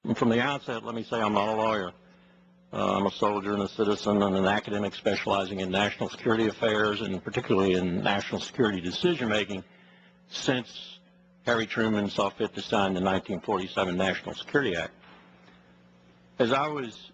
And from the outset, let me say I'm not a lawyer. I'm a soldier and a citizen and an academic specializing in national security affairs and particularly in national security decision-making since Harry Truman saw fit to sign the 1947 National Security Act. As I was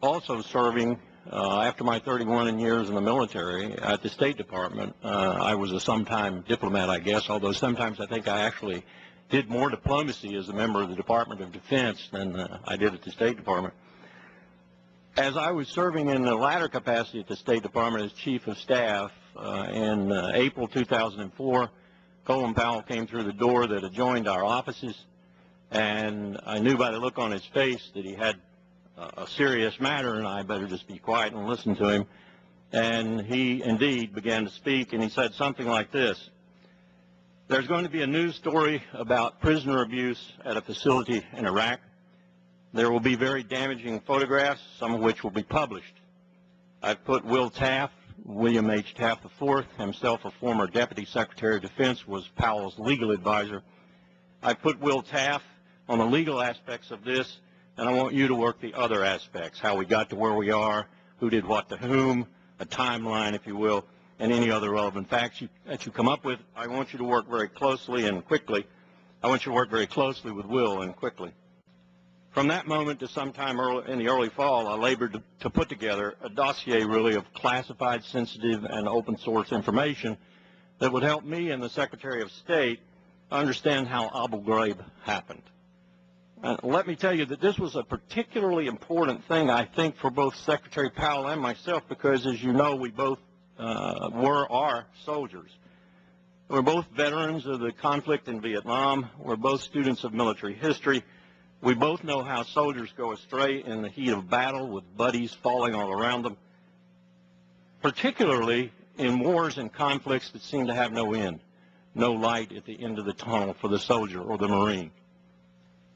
also serving after my 31 years in the military at the State Department, I was a sometime diplomat, I guess, although sometimes I think I actually did more diplomacy as a member of the Department of Defense than I did at the State Department. As I was serving in the latter capacity at the State Department as Chief of Staff in April 2004, Colin Powell came through the door that adjoined our offices, and I knew by the look on his face that he had a serious matter, and I better just be quiet and listen to him. And he indeed began to speak, and he said something like this: "There's going to be a news story about prisoner abuse at a facility in Iraq. There will be very damaging photographs, some of which will be published. I've put Will Taft, William H. Taft IV, himself a former Deputy Secretary of Defense, was Powell's legal advisor. I put Will Taft on the legal aspects of this, and I want you to work the other aspects, how we got to where we are, who did what to whom, a timeline, if you will, and any other relevant facts that you come up with. I want you to work very closely and quickly. I want you to work very closely with Will and quickly." From that moment to sometime in the early fall, I labored to put together a dossier really of classified, sensitive, and open source information that would help me and the Secretary of State understand how Abu Ghraib happened. Let me tell you that this was a particularly important thing, I think, for both Secretary Powell and myself, because, as you know, we both are soldiers. We're both veterans of the conflict in Vietnam. We're both students of military history. We both know how soldiers go astray in the heat of battle with buddies falling all around them, particularly in wars and conflicts that seem to have no end, no light at the end of the tunnel for the soldier or the Marine.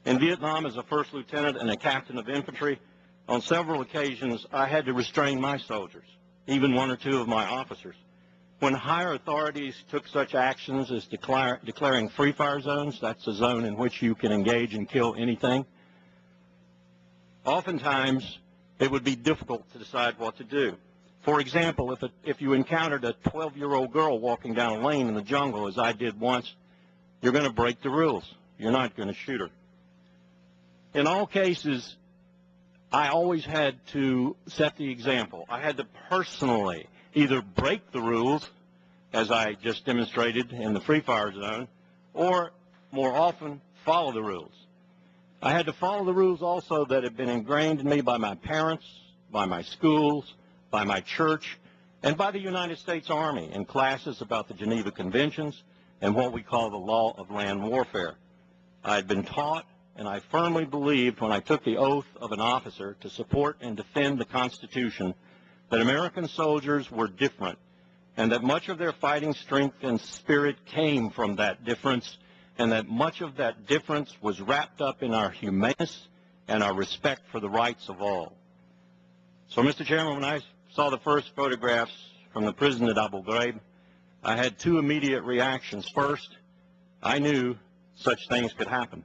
In Vietnam, as a first lieutenant and a captain of infantry, on several occasions I had to restrain my soldiers, even one or two of my officers. When higher authorities took such actions as declaring free fire zones, that's a zone in which you can engage and kill anything, oftentimes it would be difficult to decide what to do. For example, if you encountered a 12-year-old girl walking down a lane in the jungle, as I did once, you're going to break the rules. You're not going to shoot her. In all cases, I always had to set the example. I had to personally either break the rules, as I just demonstrated in the free fire zone, or more often follow the rules. I had to follow the rules also that had been ingrained in me by my parents, by my schools, by my church, and by the United States Army in classes about the Geneva Conventions and what we call the law of land warfare. I had been taught, and I firmly believed when I took the oath of an officer to support and defend the Constitution, that American soldiers were different, and that much of their fighting strength and spirit came from that difference, and that much of that difference was wrapped up in our humaneness and our respect for the rights of all. So, Mr. Chairman, when I saw the first photographs from the prison at Abu Ghraib, I had two immediate reactions. First, I knew such things could happen.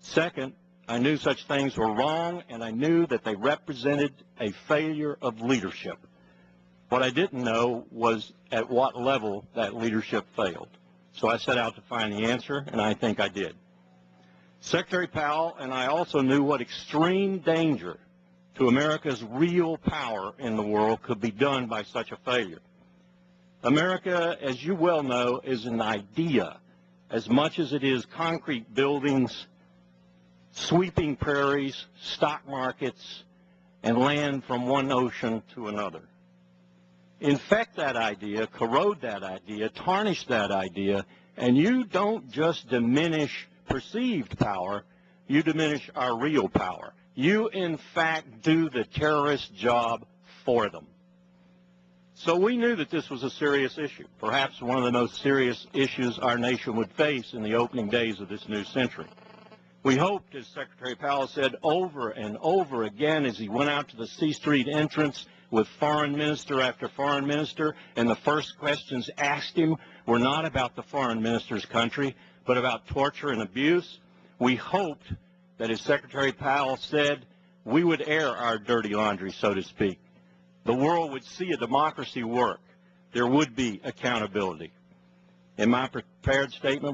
Second, I knew such things were wrong, and I knew that they represented a failure of leadership. What I didn't know was at what level that leadership failed. So I set out to find the answer, and I think I did. Secretary Powell and I also knew what extreme danger to America's real power in the world could be done by such a failure. America, as you well know, is an idea as much as it is concrete buildings, sweeping prairies, stock markets, and land from one ocean to another. Infect that idea, corrode that idea, tarnish that idea, and you don't just diminish perceived power, you diminish our real power. You, in fact, do the terrorist job for them. So we knew that this was a serious issue, perhaps one of the most serious issues our nation would face in the opening days of this new century. We hoped, as Secretary Powell said over and over again as he went out to the C Street entrance with foreign minister after foreign minister, and the first questions asked him were not about the foreign minister's country, but about torture and abuse. We hoped that, as Secretary Powell said, we would air our dirty laundry, so to speak. The world would see a democracy work. There would be accountability. In my prepared statement,